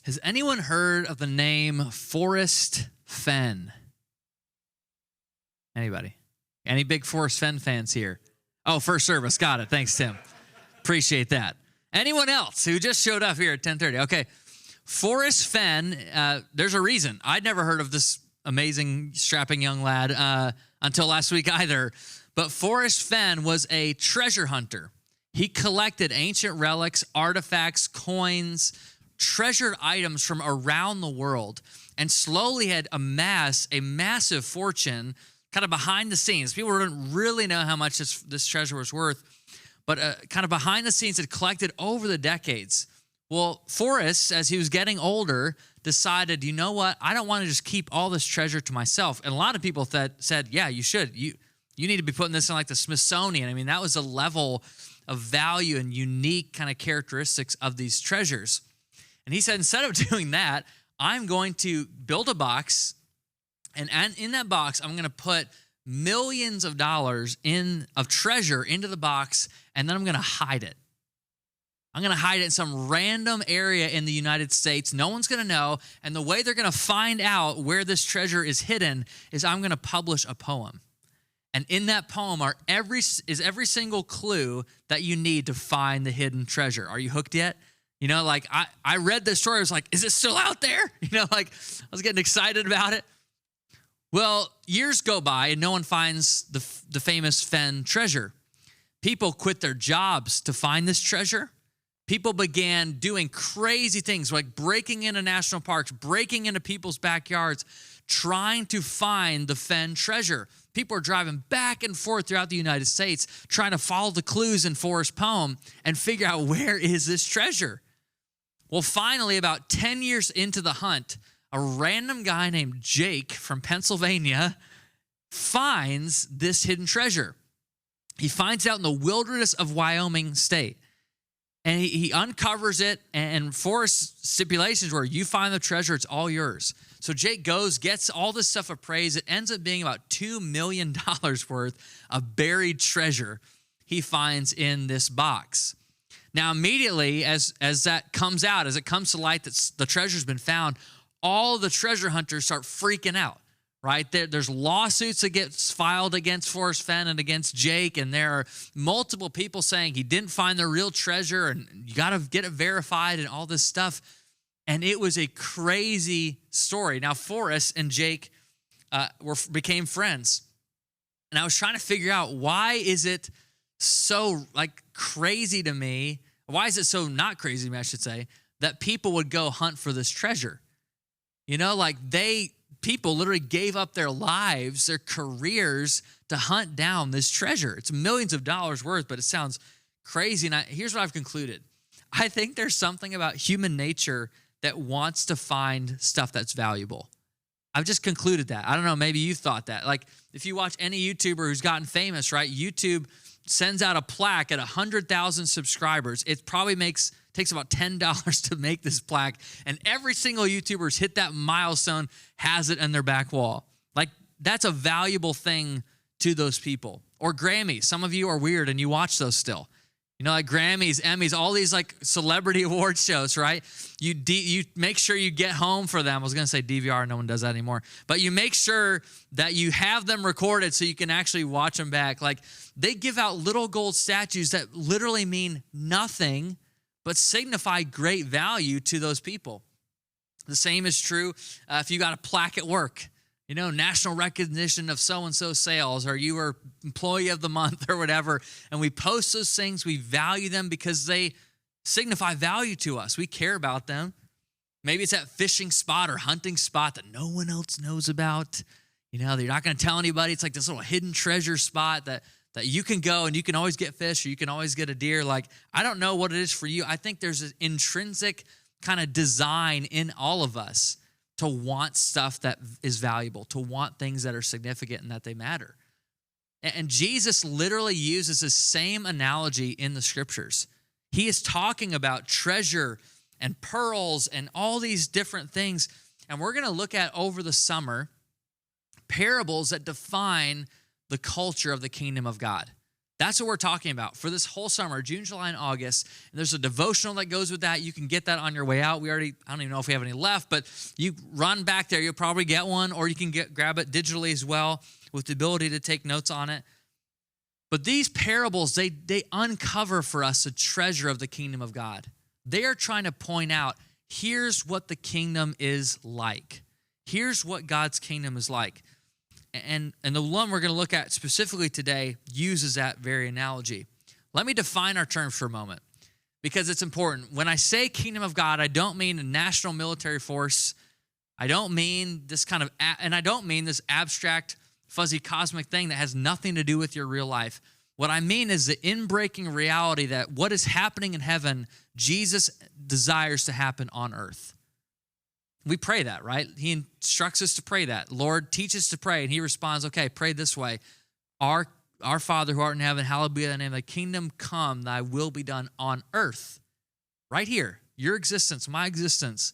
Has anyone heard of the name Forrest Fenn? Anybody? Any big Forrest Fenn fans here? Oh, first service. Got it. Thanks, Tim. Appreciate that. Anyone else who just showed up here at 10:30? Okay. Forrest Fenn, there's a reason. I'd never heard of this amazing, strapping young lad until last week either. But Forrest Fenn was a treasure hunter. He collected ancient relics, artifacts, coins, treasured items from around the world, and slowly had amassed a massive fortune kind of behind the scenes. People didn't really know how much this treasure was worth, but kind of behind the scenes had collected over the decades. Well, Forrest, as he was getting older, decided, you know what? I don't want to just keep all this treasure to myself. And a lot of people said, yeah, you should. You need to be putting this in like the Smithsonian. I mean, that was a level of value and unique kind of characteristics of these treasures. And he said, instead of doing that, I'm going to build a box, and in that box, I'm going to put millions of dollars of treasure into the box, and then I'm going to hide it. I'm going to hide it in some random area in the United States. No one's going to know, and the way they're going to find out where this treasure is hidden is I'm going to publish a poem. And in that poem is every single clue that you need to find the hidden treasure. Are you hooked yet? You know, like I read this story. I was like, is it still out there? You know, like I was getting excited about it. Well, years go by and no one finds the famous Fenn treasure. People quit their jobs to find this treasure. People began doing crazy things like breaking into national parks, breaking into people's backyards, trying to find the Fenn treasure. People are driving back and forth throughout the United States trying to follow the clues in Forrest's poem and figure out where is this treasure. Well, finally, about 10 years into the hunt, a random guy named Jake from Pennsylvania finds this hidden treasure. He finds it out in the wilderness of Wyoming state. And he uncovers it, and Forrest's stipulations were, you find the treasure, it's all yours. So Jake goes, gets all this stuff appraised. It ends up being about $2 million worth of buried treasure he finds in this box. Now, immediately, as that comes out, as it comes to light that the treasure's been found, all the treasure hunters start freaking out, right? There's lawsuits that get filed against Forrest Fenn and against Jake, and there are multiple people saying he didn't find the real treasure, and you got to get it verified and all this stuff. And it was a crazy story. Now, Forrest and Jake became friends. And I was trying to figure out, why is it so crazy to me? Why is it so not crazy to me, I should say, that people would go hunt for this treasure? You know, people literally gave up their lives, their careers to hunt down this treasure. It's millions of dollars worth, but it sounds crazy. And here's what I've concluded. I think there's something about human nature that wants to find stuff that's valuable. I've just concluded that. I don't know, maybe you thought that. Like, if you watch any YouTuber who's gotten famous, right? YouTube sends out a plaque at 100,000 subscribers. It probably takes about $10 to make this plaque, and every single YouTuber who's hit that milestone has it in their back wall. Like, that's a valuable thing to those people. Or Grammys. Some of you are weird and you watch those still. You know, like Grammys, Emmys, all these like celebrity award shows, right? You make sure you get home for them. I was going to say DVR. No one does that anymore. But you make sure that you have them recorded so you can actually watch them back. Like, they give out little gold statues that literally mean nothing but signify great value to those people. The same is true if you got a plaque at work. You know, national recognition of so-and-so sales, or you were employee of the month or whatever, and we post those things. We value them because they signify value to us. We care about them. Maybe it's that fishing spot or hunting spot that no one else knows about. You know, you're not going to tell anybody. It's like this little hidden treasure spot that you can go and you can always get fish, or you can always get a deer. Like, I don't know what it is for you. I think there's an intrinsic kind of design in all of us to want stuff that is valuable, to want things that are significant and that they matter. And Jesus literally uses the same analogy in the scriptures. He is talking about treasure and pearls and all these different things. And we're going to look at, over the summer, parables that define the culture of the kingdom of God. That's what we're talking about for this whole summer, June, July, and August. And there's a devotional that goes with that. You can get that on your way out. I don't even know if we have any left, but you run back there. You'll probably get one, or you can grab it digitally as well with the ability to take notes on it. But these parables, they uncover for us a treasure of the kingdom of God. They are trying to point out, here's what the kingdom is like. Here's what God's kingdom is like. And the one we're going to look at specifically today uses that very analogy. Let me define our terms for a moment, because it's important. When I say kingdom of God, I don't mean a national military force. I don't mean this and I don't mean this abstract, fuzzy, cosmic thing that has nothing to do with your real life. What I mean is the inbreaking reality that what is happening in heaven, Jesus desires to happen on earth. We pray that, right? He instructs us to pray that. Lord, teach us to pray. And he responds, okay, pray this way. Our Father who art in heaven, hallowed be thy name. Thy kingdom come, thy will be done on earth. Right here, your existence, my existence,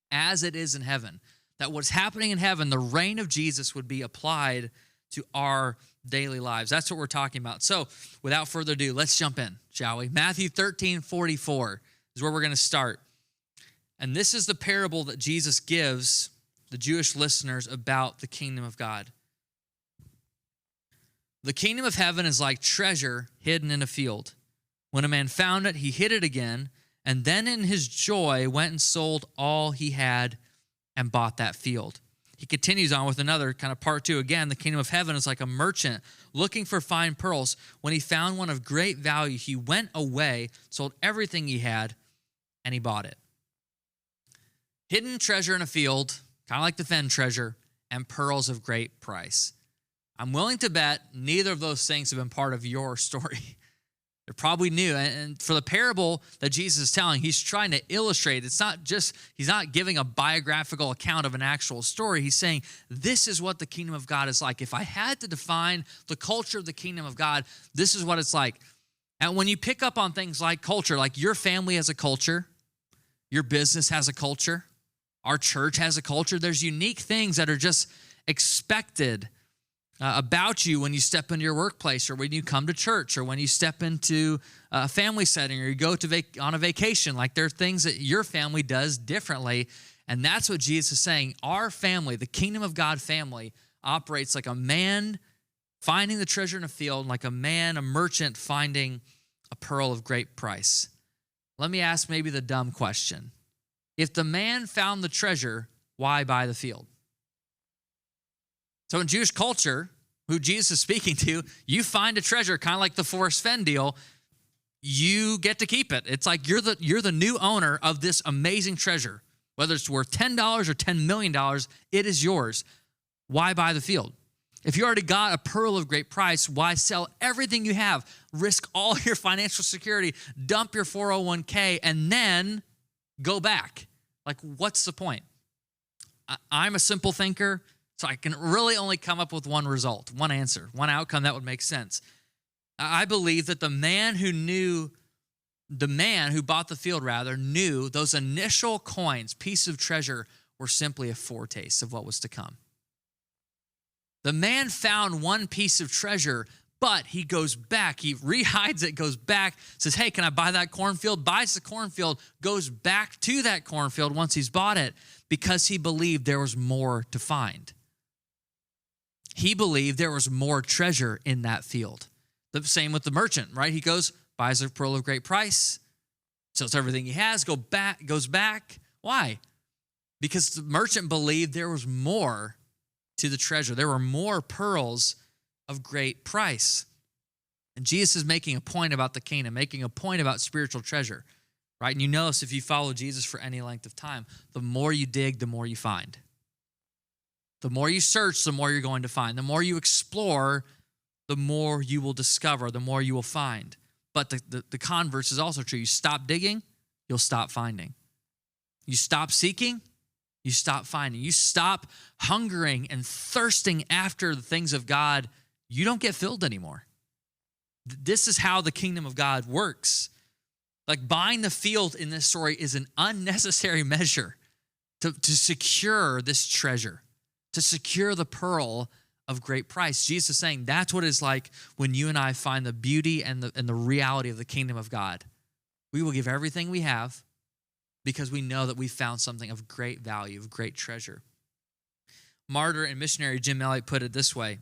as it is in heaven. That what's happening in heaven, the reign of Jesus would be applied to our daily lives. That's what we're talking about. So without further ado, let's jump in, shall we? Matthew 13:44 is where we're going to start. And this is the parable that Jesus gives the Jewish listeners about the kingdom of God. The kingdom of heaven is like treasure hidden in a field. When a man found it, he hid it again, and then in his joy went and sold all he had and bought that field. He continues on with another kind of part 2. Again, the kingdom of heaven is like a merchant looking for fine pearls. When he found one of great value, he went away, sold everything he had, and he bought it. Hidden treasure in a field, kind of like the Fen treasure, and pearls of great price. I'm willing to bet neither of those things have been part of your story. They're probably new. And for the parable that Jesus is telling, he's trying to illustrate. It's not just, he's not giving a biographical account of an actual story. He's saying, this is what the kingdom of God is like. If I had to define the culture of the kingdom of God, this is what it's like. And when you pick up on things like culture, like your family has a culture, your business has a culture, our church has a culture. There's unique things that are just expected about you when you step into your workplace, or when you come to church, or when you step into a family setting, or you go to on a vacation. Like, there are things that your family does differently. And that's what Jesus is saying. Our family, the kingdom of God family, operates like a man finding the treasure in a field, like a merchant finding a pearl of great price. Let me ask maybe the dumb question. If the man found the treasure, why buy the field? So in Jewish culture, who Jesus is speaking to, you find a treasure, kind of like the Forrest Fenn deal, you get to keep it. It's like you're the new owner of this amazing treasure. Whether it's worth $10 or $10 million, it is yours. Why buy the field? If you already got a pearl of great price, why sell everything you have, risk all your financial security, dump your 401k, and then go back? Like, what's the point? I'm a simple thinker, so I can really only come up with one result, one answer, one outcome that would make sense. I believe that the man who bought the field, knew those initial coins, pieces of treasure, were simply a foretaste of what was to come. The man found one piece of treasure, but he goes back, he rehides it, goes back, says, hey, can I buy that cornfield? Buys the cornfield, goes back to that cornfield once he's bought it, because he believed there was more to find. He believed there was more treasure in that field. The same with the merchant, right? He goes, buys a pearl of great price, sells everything he has, goes back. Why? Because the merchant believed there was more to the treasure. There were more pearls of great price. And Jesus is making a point about the kingdom, making a point about spiritual treasure, right? And you notice if you follow Jesus for any length of time, the more you dig, the more you find. The more you search, the more you're going to find. The more you explore, the more you will discover, the more you will find. But the converse is also true. You stop digging, you'll stop finding. You stop seeking, you stop finding. You stop hungering and thirsting after the things of God, you don't get filled anymore. This is how the kingdom of God works. Like, buying the field in this story is an unnecessary measure to secure this treasure, to secure the pearl of great price. Jesus is saying that's what it's like when you and I find the beauty and the reality of the kingdom of God. We will give everything we have because we know that we found something of great value, of great treasure. Martyr and missionary Jim Elliot put it this way.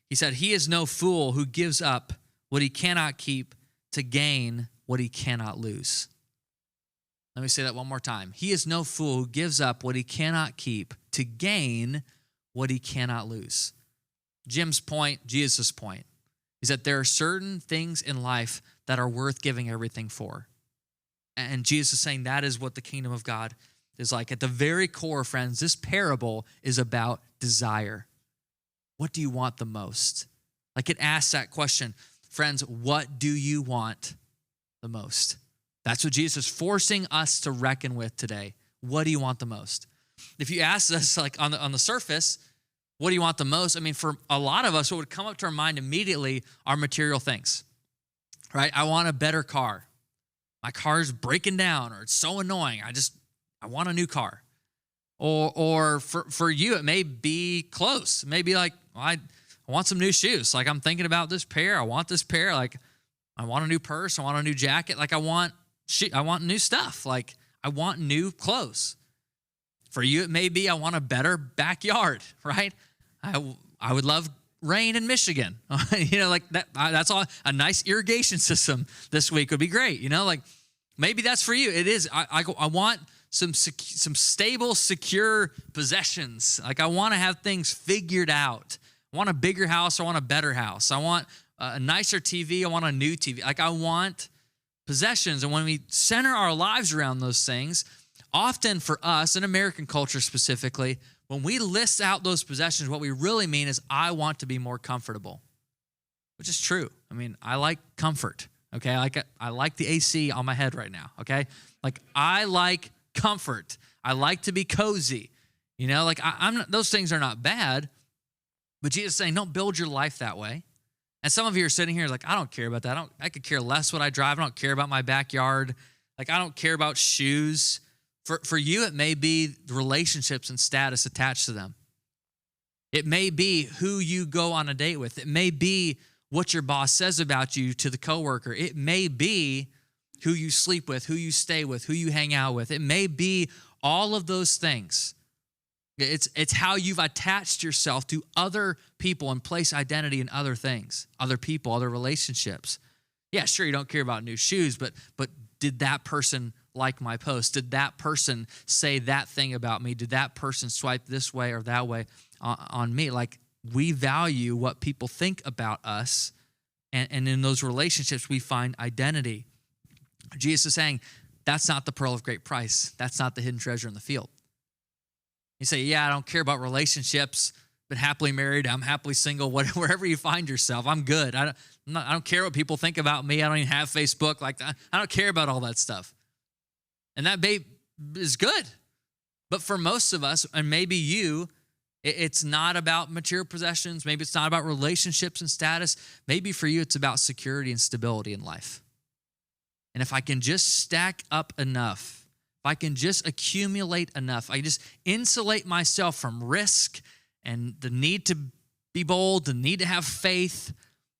He said, "He is no fool who gives up what he cannot keep to gain what he cannot lose." Let me say that one more time. He is no fool who gives up what he cannot keep to gain what he cannot lose. Jim's point, Jesus' point, is that there are certain things in life that are worth giving everything for. And Jesus is saying that is what the kingdom of God is like. At the very core, friends, this parable is about desire. What do you want the most? Like it asks that question, friends, what do you want the most? That's what Jesus is forcing us to reckon with today. What do you want the most? If you ask us, like on the surface, what do you want the most? I mean, for a lot of us, what would come up to our mind immediately are material things, right? I want a better car. My car's breaking down, or it's so annoying. I want a new car. Or for you, it may be close. It may be like, well, I want some new shoes. Like I'm thinking about this pair. I want this pair. Like I want a new purse. I want a new jacket. Like I want new stuff. Like I want new clothes. For you, it may be I want a better backyard, right? I would love rain in Michigan. Like that's all. A nice irrigation system this week would be great. Like maybe that's for you. It is. I want some stable, secure possessions. Like I want to have things figured out. I want a bigger house. I want a better house. I want a nicer TV. I want a new TV. Like I want possessions. And when we center our lives around those things, often for us, in American culture specifically, when we list out those possessions, what we really mean is I want to be more comfortable, which is true. I mean, I like comfort, okay? I like the AC on my head right now, okay? Like I like comfort. I like to be cozy. I'm not, those things are not bad, but Jesus is saying don't build your life that way. And some of you are sitting here like, I don't care about that. I could care less what I drive. I don't care about my backyard. Like I don't care about shoes. For you, it may be the relationships and status attached to them. It may be who you go on a date with. It may be what your boss says about you to the coworker. It may be who you sleep with, who you stay with, who you hang out with. It may be all of those things. It's how you've attached yourself to other people and place identity in other things, other people, other relationships. Yeah, sure, you don't care about new shoes, but did that person like my post? Did that person say that thing about me? Did that person swipe this way or that way on me? Like we value what people think about us, and in those relationships we find identity. Jesus is saying that's not the pearl of great price. That's not the hidden treasure in the field. You say, yeah, I don't care about relationships, but happily married, I'm happily single, wherever you find yourself, I'm good. I don't care what people think about me. I don't even have Facebook. Like I don't care about all that stuff. And that is good. But for most of us, and maybe you, it's not about material possessions. Maybe it's not about relationships and status. Maybe for you, it's about security and stability in life. And if I can just stack up enough, if I can just accumulate enough, I just insulate myself from risk and the need to be bold, the need to have faith,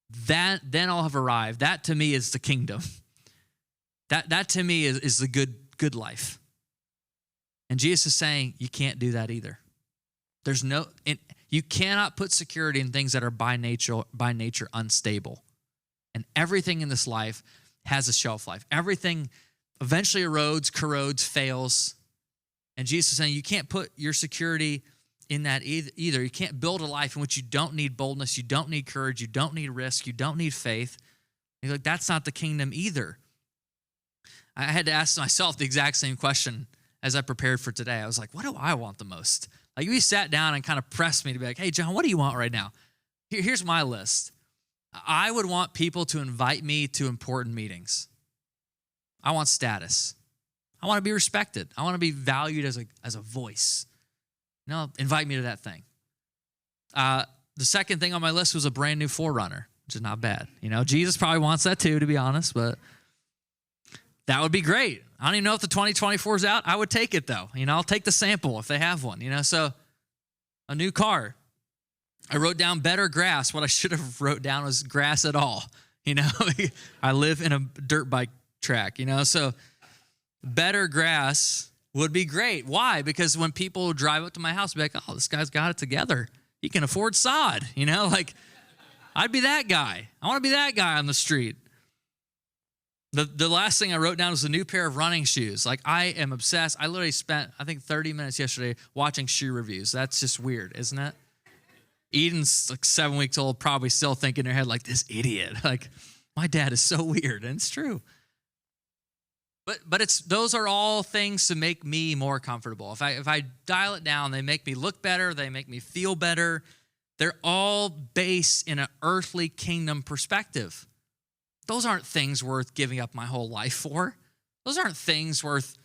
then I'll have arrived. That to me is the kingdom. That to me is the good life. And Jesus is saying you can't do that either. You cannot put security in things that are by nature unstable. And everything in this life has a shelf life. Everything eventually erodes, corrodes, fails. And Jesus is saying you can't put your security in that either. You can't build a life in which you don't need boldness, you don't need courage, you don't need risk, you don't need faith. You're like, that's not the kingdom either. I had to ask myself the exact same question as I prepared for today. I was like, what do I want the most? Like, if you sat down and kind of pressed me to be like, hey, John, what do you want right now? Here's my list. I would want people to invite me to important meetings. I want status. I want to be respected. I want to be valued as a voice. Invite me to that thing. The second thing on my list was a brand new 4Runner, which is not bad. Jesus probably wants that too, to be honest, but that would be great. I don't even know if the 2024 is out. I would take it though. I'll take the sample if they have one, so a new car. I wrote down better grass. What I should have wrote down was grass at all. I live in a dirt bike track, so better grass would be great. Why? Because when people drive up to my house, they'll be like, oh, this guy's got it together. He can afford sod, I'd be that guy. I want to be that guy on the street. The last thing I wrote down was a new pair of running shoes. I am obsessed. I literally spent, I think, 30 minutes yesterday watching shoe reviews. That's just weird, isn't it? Eden's 7 weeks old, probably still thinking in her head, this idiot. My dad is so weird, and it's true. But those are all things to make me more comfortable. If I dial it down, they make me look better, they make me feel better. They're all based in an earthly kingdom perspective. Those aren't things worth giving up my whole life for. Those aren't things worth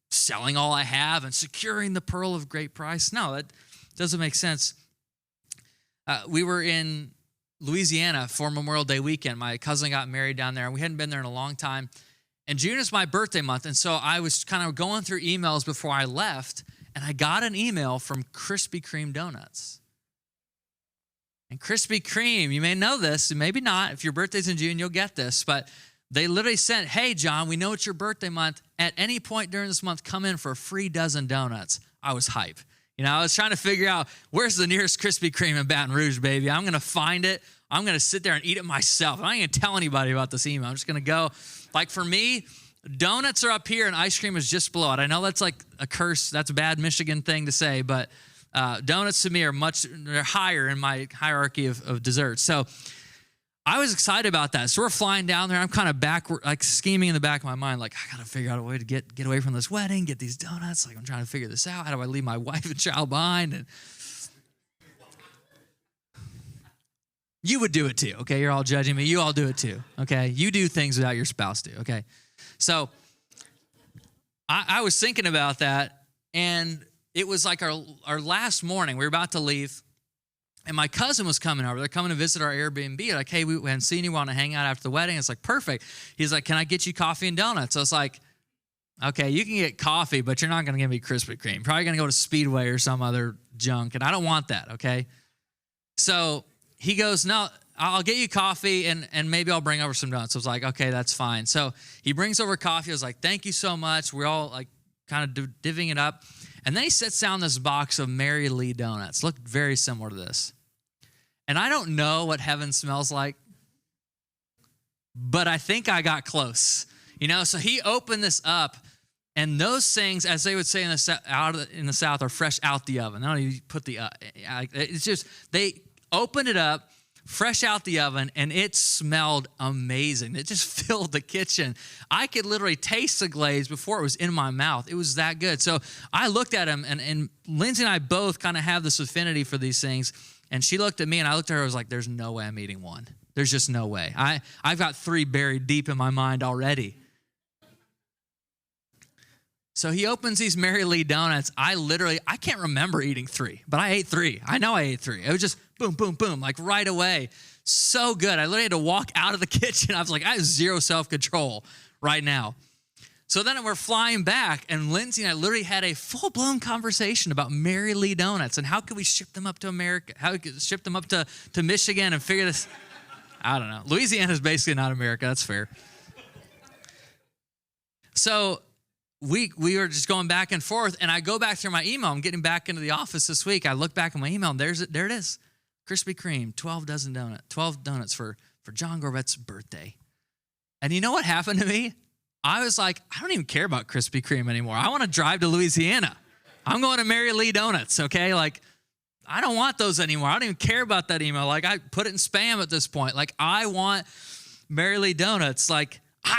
selling all I have and securing the pearl of great price. No, that doesn't make sense. We were in Louisiana for Memorial Day weekend. My cousin got married down there, and we hadn't been there in a long time. And June is my birthday month, and so I was kind of going through emails before I left, and I got an email from Krispy Kreme Donuts. And Krispy Kreme, you may know this, and maybe not. If your birthday's in June, you'll get this. But they literally sent, hey, John, we know it's your birthday month. At any point during this month, come in for a free dozen donuts. I was hype. I was trying to figure out, where's the nearest Krispy Kreme in Baton Rouge, baby? I'm going to find it. I'm going to sit there and eat it myself. I'm not going to tell anybody about this email. I'm just going to go. For me, donuts are up here and ice cream is just below it. I know that's a curse. That's a bad Michigan thing to say, but donuts to me are they're higher in my hierarchy of desserts. So I was excited about that. So we're flying down there. I'm kind of scheming in the back of my mind, I got to figure out a way to get away from this wedding, get these donuts. I'm trying to figure this out. How do I leave my wife and child behind? And you would do it too, okay? You're all judging me. You all do it too, okay? You do things without your spouse do, okay? So I was thinking about that, and it was our last morning. We were about to leave, and my cousin was coming over. They're coming to visit our Airbnb. Hey, we hadn't seen you. Want to hang out after the wedding? It's perfect. He's like, can I get you coffee and donuts? I was like, okay, you can get coffee, but you're not going to give me Krispy Kreme. Probably going to go to Speedway or some other junk, and I don't want that, okay? So he goes, no, I'll get you coffee, and maybe I'll bring over some donuts. I was like, okay, that's fine. So he brings over coffee. I was like, thank you so much. We're all kind of divvying it up. And then he sets down this box of Mary Lee donuts. Looked very similar to this. And I don't know what heaven smells like, but I think I got close. So he opened this up, and those things, as they would say in the South, are fresh out the oven. I don't even put the, it's just, they opened it up, fresh out the oven, and it smelled amazing. It just filled the kitchen. I could literally taste the glaze before it was in my mouth. It was that good. So I looked at him, and Lindsay and I both kind of have this affinity for these things. And she looked at me, and I looked at her. I was like, there's no way I'm eating one. There's just no way. I've got 3 buried deep in my mind already. So he opens these Mary Lee donuts. I can't remember eating 3, but I ate 3. I know I ate 3. It was just boom, boom, boom, right away. So good. I literally had to walk out of the kitchen. I was like, I have zero self-control right now. So then we're flying back, and Lindsay and I literally had a full-blown conversation about Mary Lee donuts and how could we ship them up to America, how we could ship them up to Michigan and figure this. I don't know. Louisiana is basically not America. That's fair. So we were just going back and forth, and I go back through my email. I'm getting back into the office this week. I look back at my email, and there it is. Krispy Kreme, 12 donuts for John Gorvette's birthday. And you know what happened to me? I was like, I don't even care about Krispy Kreme anymore. I want to drive to Louisiana. I'm going to Mary Lee Donuts, okay? I don't want those anymore. I don't even care about that email. I put it in spam at this point. I want Mary Lee Donuts. I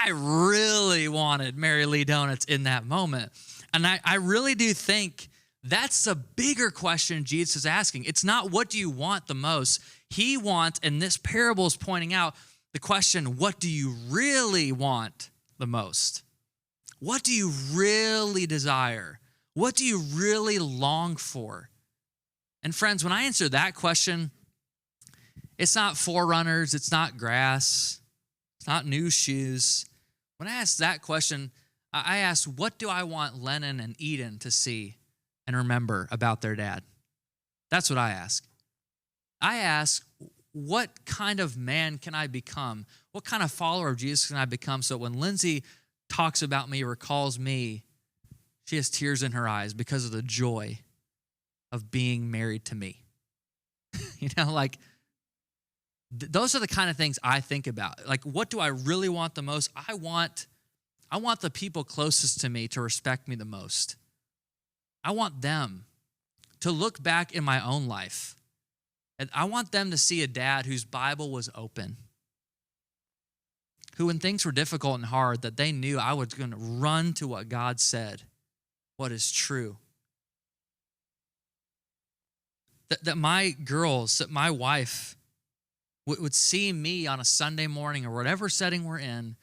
really wanted Mary Lee Donuts in that moment. And I really do think that's the bigger question Jesus is asking. It's not what do you want the most. He wants, and this parable is pointing out the question, what do you really want the most? What do you really desire? What do you really long for? And friends, when I answer that question, it's not forerunners, it's not grass, it's not new shoes. When I ask that question, I ask, what do I want Lennon and Eden to see and remember about their dad? That's what I ask. I ask, what kind of man can I become? What kind of follower of Jesus can I become so when Lindsay talks about me or calls me, she has tears in her eyes because of the joy of being married to me? Those are the kind of things I think about. Like, what do I really want the most? I want the people closest to me to respect me the most. I want them to look back in my own life, and I want them to see a dad whose Bible was open, who when things were difficult and hard, that they knew I was going to run to what God said, what is true. That my girls, that my wife would see me on a Sunday morning or whatever setting we're in,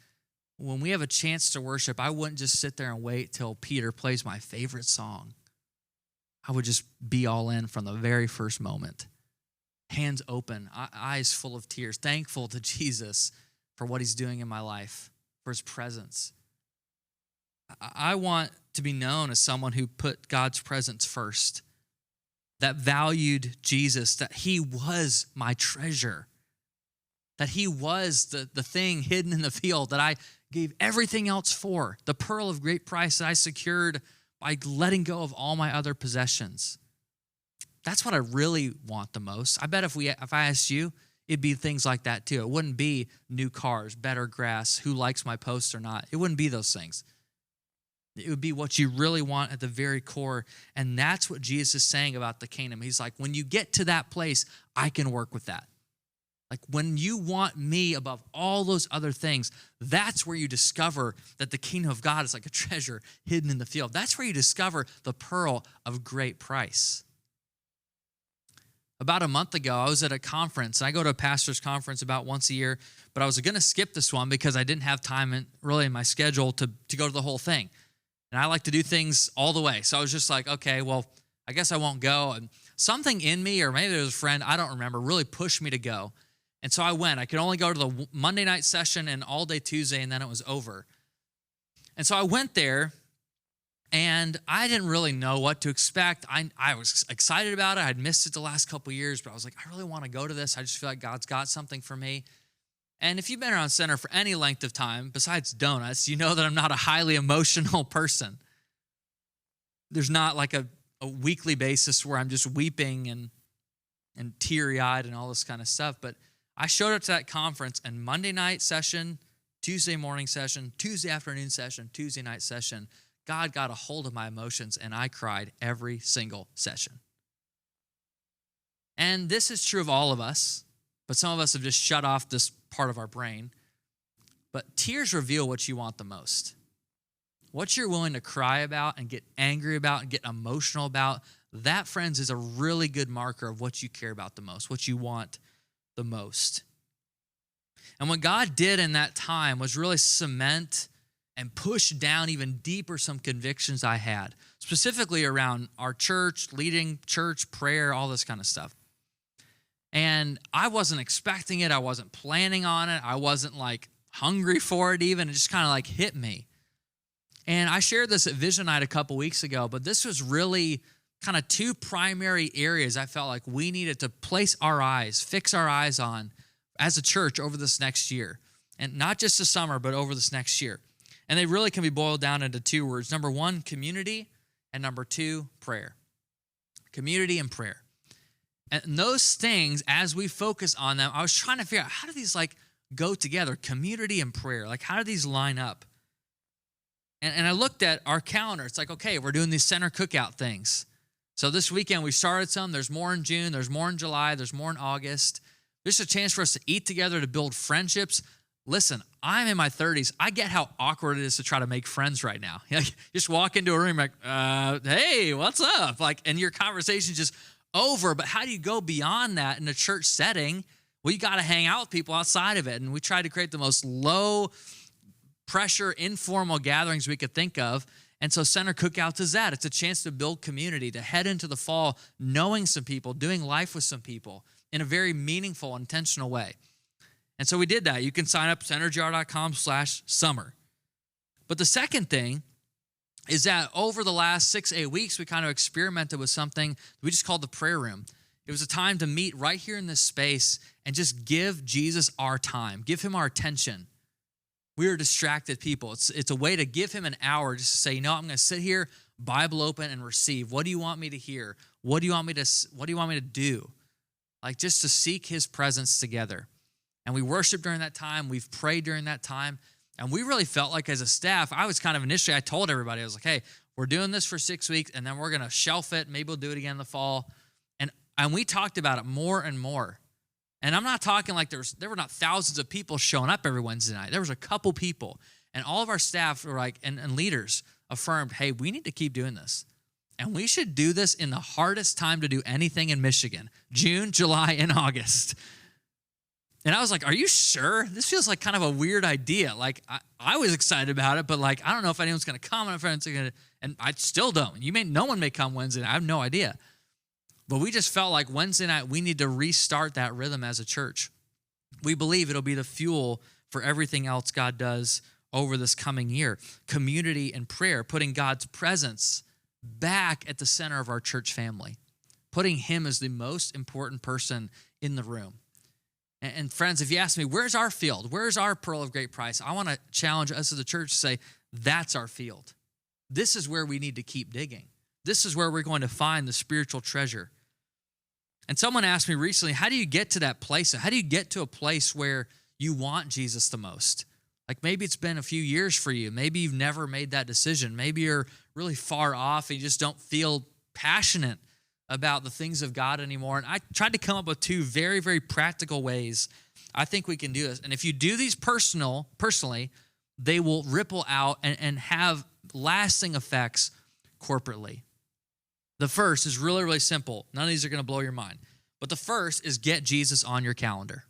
when we have a chance to worship, I wouldn't just sit there and wait till Peter plays my favorite song. I would just be all in from the very first moment. Hands open, eyes full of tears, thankful to Jesus for what he's doing in my life, for his presence. I want to be known as someone who put God's presence first, that valued Jesus, that he was my treasure, that he was the thing hidden in the field that I gave everything else for, the pearl of great price that I secured by letting go of all my other possessions. That's what I really want the most. I bet if I asked you, it'd be things like that too. It wouldn't be new cars, better grass, who likes my post or not. It wouldn't be those things. It would be what you really want at the very core. And that's what Jesus is saying about the kingdom. He's like, when you get to that place, I can work with that. Like when you want me above all those other things, that's where you discover that the kingdom of God is like a treasure hidden in the field. That's where you discover the pearl of great price. About a month ago, I was at a conference. I go to a pastor's conference about once a year, but I was going to skip this one because I didn't have time in my schedule to go to the whole thing. And I like to do things all the way. So I was just like, okay, well, I guess I won't go. And something in me, or maybe it was a friend, I don't remember, really pushed me to go. And so I went. I could only go to the Monday night session and all day Tuesday, and then it was over. And so I went there, and I didn't really know what to expect. I was excited about it. I'd missed it the last couple of years, but I was like, I really want to go to this. I just feel like God's got something for me. And if you've been around Center for any length of time, besides donuts, you know that I'm not a highly emotional person. There's not like a weekly basis where I'm just weeping and teary-eyed and all this kind of stuff. But I showed up to that conference, and Monday night session, Tuesday morning session, Tuesday afternoon session, Tuesday night session, God got a hold of my emotions, and I cried every single session. And this is true of all of us, but some of us have just shut off this part of our brain. But tears reveal what you want the most. What you're willing to cry about and get angry about and get emotional about, that, friends, is a really good marker of what you care about the most, what you want the most. And what God did in that time was really cement and push down even deeper some convictions I had, specifically around our church, leading church, prayer, all this kind of stuff. And I wasn't expecting it. I wasn't planning on it. I wasn't like hungry for it even. It just kind of like hit me. And I shared this at Vision Night a couple weeks ago, but this was really kind of two primary areas I felt like we needed to place our eyes, fix our eyes on as a church over this next year. And not just the summer, but over this next year. And they really can be boiled down into two words. Number one, community, and number two, prayer. Community and prayer. And those things, as we focus on them, I was trying to figure out, how do these like go together? Community and prayer. Like, how do these line up? And I looked at our calendar. It's like, okay, we're doing these center cookout things. So this weekend we started some. There's more in June. There's more in July. There's more in August. There's a chance for us to eat together, to build friendships. Listen, I'm in my 30s. I get how awkward it is to try to make friends right now. Like, just walk into a room like, hey, what's up? Like, and your conversation's just over. But how do you go beyond that in a church setting? Well, you got to hang out with people outside of it. And we tried to create the most low pressure, informal gatherings we could think of. And so Center Cookouts is that. It's a chance to build community, to head into the fall knowing some people, doing life with some people in a very meaningful, intentional way. And so we did that. You can sign up centerjar.com/summer. But the second thing is that over the last 6-8 weeks, we kind of experimented with something we just called the prayer room. It was a time to meet right here in this space and just give Jesus our time, give him our attention. We are distracted people. It's a way to give him an hour just to say, I'm going to sit here, Bible open, and receive. What do you want me to hear? What do you want me to do? Like just to seek his presence together. And we worship during that time. We've prayed during that time. And we really felt like as a staff, I was kind of initially, I told everybody, I was like, hey, we're doing this for 6 weeks, and then we're going to shelf it. Maybe we'll do it again in the fall. And we talked about it more and more. And I'm not talking like there were not thousands of people showing up every Wednesday night. There was a couple people. And all of our staff were like, and leaders affirmed, hey, we need to keep doing this. And we should do this in the hardest time to do anything in Michigan, June, July, and August. And I was like, are you sure? This feels like kind of a weird idea. Like, I was excited about it, but like, I don't know if anyone's going to come. And I still don't. No one may come Wednesday night. I have no idea. But we just felt like Wednesday night, we need to restart that rhythm as a church. We believe it'll be the fuel for everything else God does over this coming year. Community and prayer, putting God's presence back at the center of our church family, putting him as the most important person in the room. And friends, if you ask me, where's our field? Where's our pearl of great price? I want to challenge us as a church to say, that's our field. This is where we need to keep digging. This is where we're going to find the spiritual treasure. And someone asked me recently, how do you get to that place? How do you get to a place where you want Jesus the most? Like maybe it's been a few years for you. Maybe you've never made that decision. Maybe you're really far off and you just don't feel passionate about the things of God anymore. And I tried to come up with 2 very, very practical ways I think we can do this. And if you do these personally, they will ripple out and have lasting effects corporately. The first is really, really simple. None of these are going to blow your mind. But the first is get Jesus on your calendar.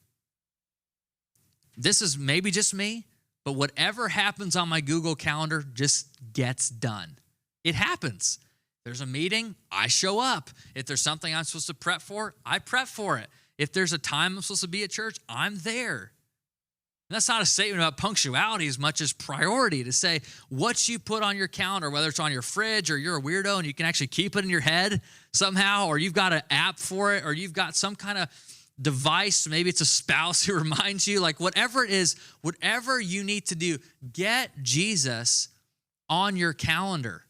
This is maybe just me, but whatever happens on my Google Calendar just gets done. It happens. There's a meeting, I show up. If there's something I'm supposed to prep for, I prep for it. If there's a time I'm supposed to be at church, I'm there. And that's not a statement about punctuality as much as priority, to say what you put on your calendar, whether it's on your fridge or you're a weirdo and you can actually keep it in your head somehow, or you've got an app for it, or you've got some kind of device, maybe it's a spouse who reminds you, like whatever it is, whatever you need to do, get Jesus on your calendar.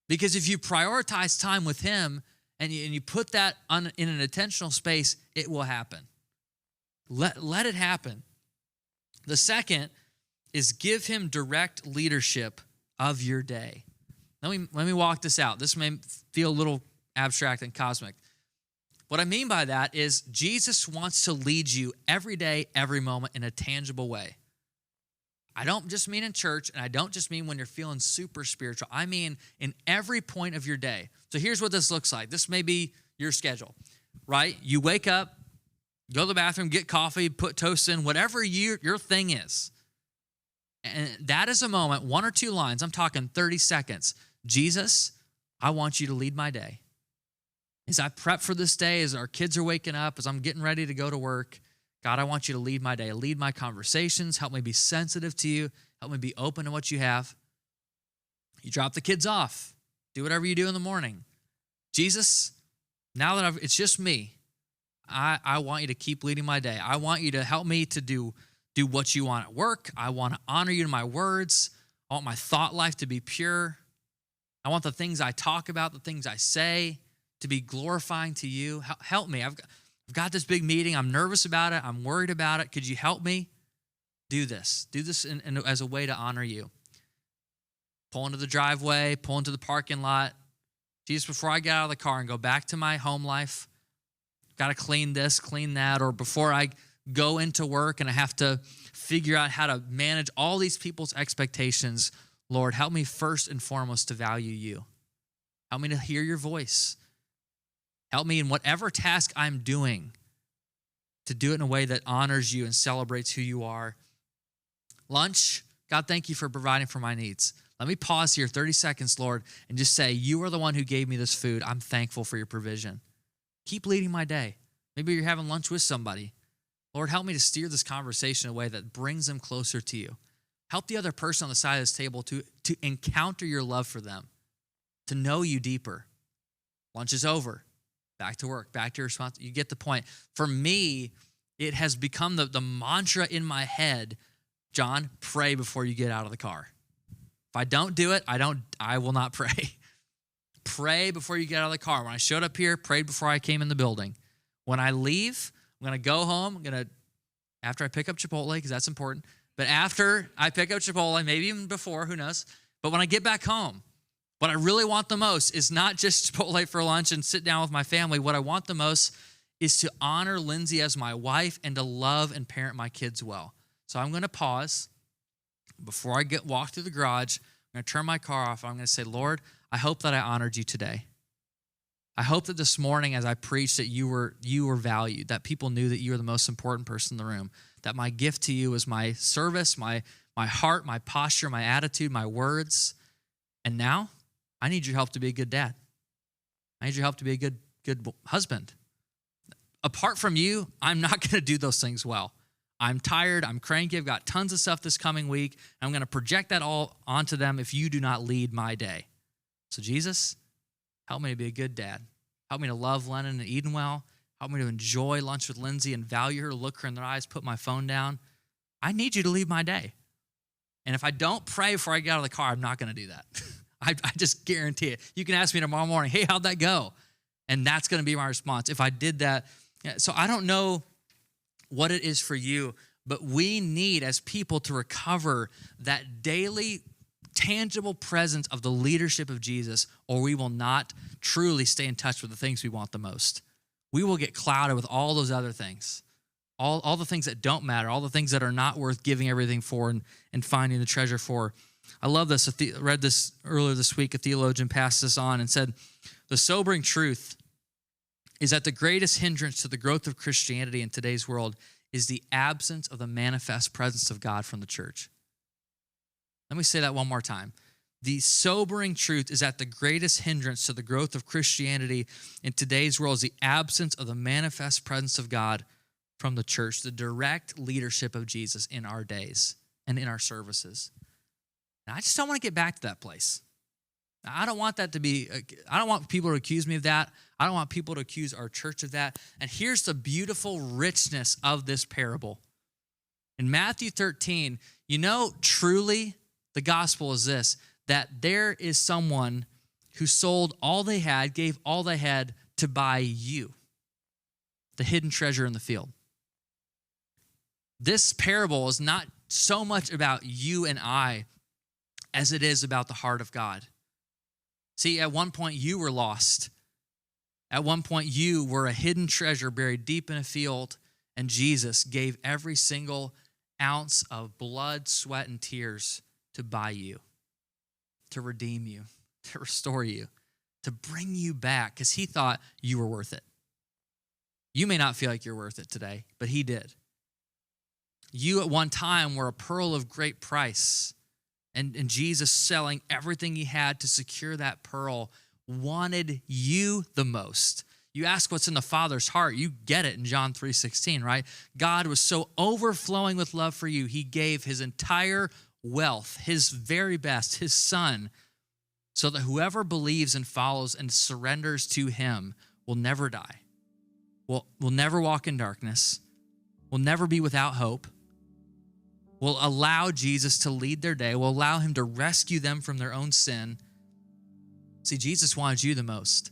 Because if you prioritize time with him and you put that in an intentional space, it will happen. Let it happen. The second is give him direct leadership of your day. Let me walk this out. This may feel a little abstract and cosmic. What I mean by that is Jesus wants to lead you every day, every moment in a tangible way. I don't just mean in church, and I don't just mean when you're feeling super spiritual. I mean in every point of your day. So here's what this looks like. This may be your schedule, right? You wake up, go to the bathroom, get coffee, put toast in, whatever your thing is. And that is a moment, 1 or 2 lines, I'm talking 30 seconds. Jesus, I want you to lead my day. As I prep for this day, as our kids are waking up, as I'm getting ready to go to work, God, I want you to lead my day, lead my conversations, help me be sensitive to you, help me be open to what you have. You drop the kids off, do whatever you do in the morning. Jesus, now that it's just me, I want you to keep leading my day. I want you to help me to do what you want at work. I want to honor you in my words. I want my thought life to be pure. I want the things I talk about, the things I say, to be glorifying to you. Help me. I've got this big meeting. I'm nervous about it. I'm worried about it. Could you help me? Do this. Do this as a way to honor you. Pull into the driveway, pull into the parking lot. Jesus, before I get out of the car and go back to my home life, got to clean this, clean that, or before I go into work and I have to figure out how to manage all these people's expectations, Lord, help me first and foremost to value you. Help me to hear your voice. Help me in whatever task I'm doing to do it in a way that honors you and celebrates who you are. Lunch, God, thank you for providing for my needs. Let me pause here 30 seconds, Lord, and just say, you are the one who gave me this food. I'm thankful for your provision. Keep leading my day. Maybe you're having lunch with somebody. Lord, help me to steer this conversation in a way that brings them closer to you. Help the other person on the side of this table to encounter your love for them, to know you deeper. Lunch is over. back to work, back to your responsibility. You get the point. For me, it has become the mantra in my head, John, pray before you get out of the car. If I don't do it, I will not pray. Pray before you get out of the car. When I showed up here, prayed before I came in the building. When I leave, I'm going to go home. After I pick up Chipotle, because that's important. But after I pick up Chipotle, maybe even before, who knows. But when I get back home, what I really want the most is not just Chipotle for lunch and sit down with my family. What I want the most is to honor Lindsay as my wife and to love and parent my kids well. So I'm going to pause. Before I walk through the garage, I'm going to turn my car off. I'm going to say, Lord, I hope that I honored you today. I hope that this morning as I preached that you were valued, that people knew that you were the most important person in the room, that my gift to you was my service, my heart, my posture, my attitude, my words. And now I need your help to be a good dad. I need your help to be a good husband. Apart from you, I'm not going to do those things well. I'm tired. I'm cranky. I've got tons of stuff this coming week. I'm going to project that all onto them if you do not lead my day. So Jesus, help me to be a good dad. Help me to love Lennon and Eden well. Help me to enjoy lunch with Lindsay and value her, look her in the eyes, put my phone down. I need you to lead my day. And if I don't pray before I get out of the car, I'm not going to do that. I just guarantee it. You can ask me tomorrow morning, hey, how'd that go? And that's going to be my response. If I did that, so I don't know what it is for you, but we need as people to recover that daily tangible presence of the leadership of Jesus, or we will not truly stay in touch with the things we want the most. We will get clouded with all those other things, all the things that don't matter, all the things that are not worth giving everything for and finding the treasure for. I love this. I read this earlier this week. A theologian passed this on and said, the sobering truth is that the greatest hindrance to the growth of Christianity in today's world is the absence of the manifest presence of God from the church. Let me say that one more time. The sobering truth is that the greatest hindrance to the growth of Christianity in today's world is the absence of the manifest presence of God from the church, the direct leadership of Jesus in our days and in our services. And I just don't want to get back to that place. I don't want people to accuse me of that. I don't want people to accuse our church of that. And here's the beautiful richness of this parable. In Matthew 13, truly the gospel is this, that there is someone who sold all they had, gave all they had to buy you, the hidden treasure in the field. This parable is not so much about you and I as it is about the heart of God. See, at one point you were lost. At one point you were a hidden treasure buried deep in a field, and Jesus gave every single ounce of blood, sweat, and tears to buy you, to redeem you, to restore you, to bring you back, because he thought you were worth it. You may not feel like you're worth it today, but he did. You at one time were a pearl of great price. And Jesus, selling everything he had to secure that pearl, wanted you the most. You ask what's in the Father's heart, you get it in John 3:16, right? God was so overflowing with love for you, he gave his entire wealth, his very best, his son, so that whoever believes and follows and surrenders to him will never die, will never walk in darkness, will never be without hope, will allow Jesus to lead their day, will allow him to rescue them from their own sin. See, Jesus wanted you the most.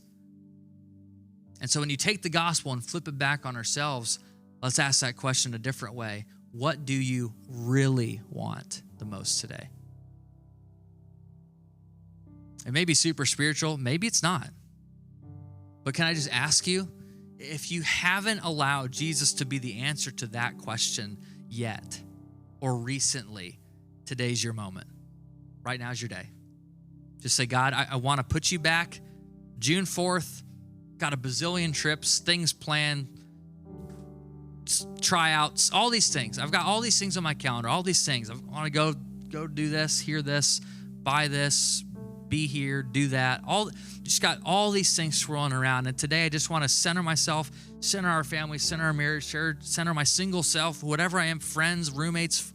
And so when you take the gospel and flip it back on ourselves, let's ask that question a different way. What do you really want the most today? It may be super spiritual, maybe it's not. But can I just ask you, if you haven't allowed Jesus to be the answer to that question yet, or recently, today's your moment. Right now is your day. Just say, God, I want to put you back. June 4th, got a bazillion trips, things planned, tryouts, all these things. I've got all these things on my calendar, all these things. I want to go do this, hear this, buy this, be here, do that. Just got all these things swirling around. And today I just want to center myself, center our family, center our marriage, center my single self, whatever I am, friends, roommates,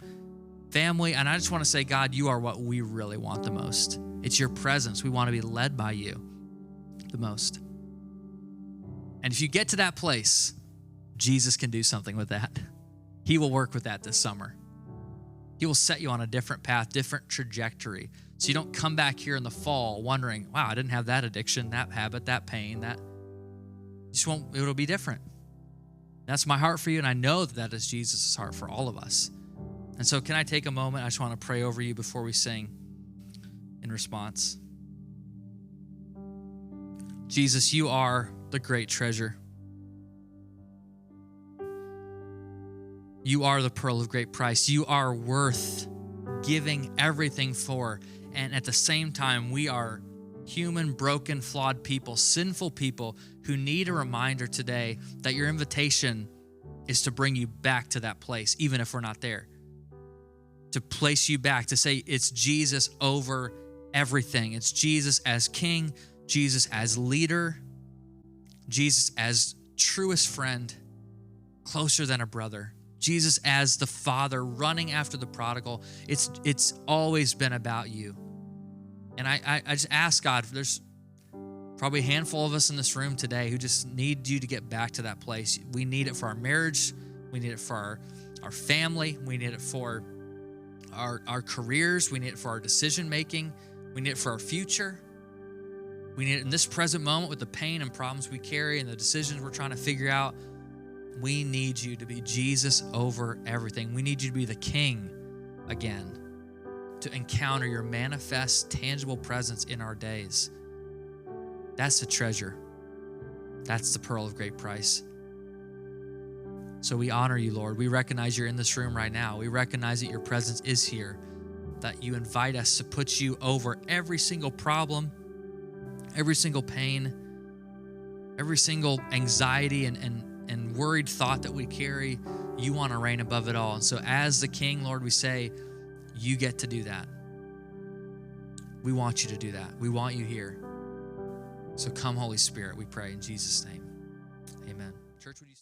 family. And I just want to say, God, you are what we really want the most. It's your presence. We want to be led by you the most. And if you get to that place, Jesus can do something with that. He will work with that this summer. He will set you on a different path, different trajectory. So you don't come back here in the fall wondering, wow, I didn't have that addiction, that habit, that pain, that. You just won't, it'll be different. That's my heart for you, and I know that is Jesus' heart for all of us. And so can I take a moment? I just want to pray over you before we sing in response. Jesus, you are the great treasure. You are the pearl of great price. You are worth giving everything for. And at the same time, we are human, broken, flawed people, sinful people who need a reminder today that your invitation is to bring you back to that place, even if we're not there. To place you back, to say it's Jesus over everything. It's Jesus as King, Jesus as leader, Jesus as truest friend, closer than a brother. Jesus as the Father running after the prodigal. It's always been about you. And I just ask God, there's probably a handful of us in this room today who just need you to get back to that place. We need it for our marriage. We need it for our family. We need it for our careers. We need it for our decision making. We need it for our future. We need it in this present moment with the pain and problems we carry and the decisions we're trying to figure out. We need you to be Jesus over everything. We need you to be the King again, to encounter your manifest, tangible presence in our days. That's the treasure. That's the pearl of great price. So we honor you, Lord. We recognize you're in this room right now. We recognize that your presence is here, that you invite us to put you over every single problem, every single pain, every single anxiety and worried thought that we carry. You want to reign above it all. And so as the King, Lord, we say, you get to do that. We want you to do that. We want you here. So come, Holy Spirit, we pray in Jesus' name. Amen. Church, would you